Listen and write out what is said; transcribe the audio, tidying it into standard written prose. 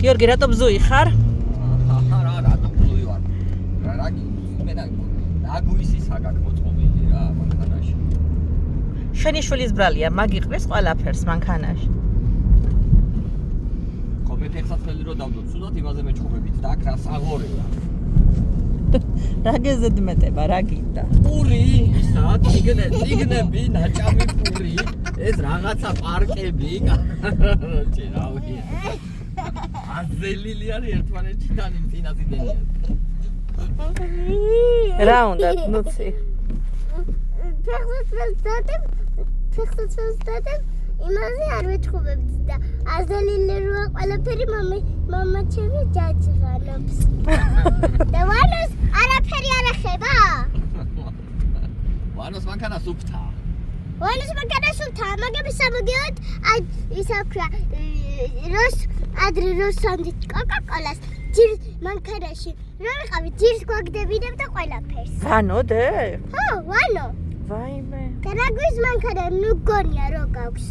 გიორგი, რატო ბზუი ხარ? რატო ბზუი ვარ? რა გვისის აგაკ მოწყობილი რა მანქანაში. შენი შვილის ბრალია, მაგიყრის ყველაფერს მანქანაში. ხომ ეხსაცმელი რო დავდოთ, სულად იმაზე მეჩხუბებით და აქ რა საღორეა. რა გეზედმეტება, რა გინდა? პური, სად ციგნები, ნაჭამი პური, ეს რაღაცა პარკები, რავი. აზელილი არის ერთმანეთთან იმ წინაზიდენია. რა უნდა, ნუცი? ფეხსაცმელს დადებ, იმაზე არ ვეთხოვებთ და აზელილი როა ყველაფერი მამა ჩემი ჯაჭღანობს. და ვანოს არაფერი არ ახება? ვანოს მანქანა სუფთა. ვანოს მანქანა სუფთა, მაგების სამოდიოდ ისა ვქრა, ადრე როსამდით კოკაკოლას ჯირ მანქანაში რო ვიყავი, ჯირს გვაგდებინებ და ყველაფერს. ვანოდე? ხო, ვანო. ვაიმე. და რა გვის მანქანა ნუ გონია რო გაქვს.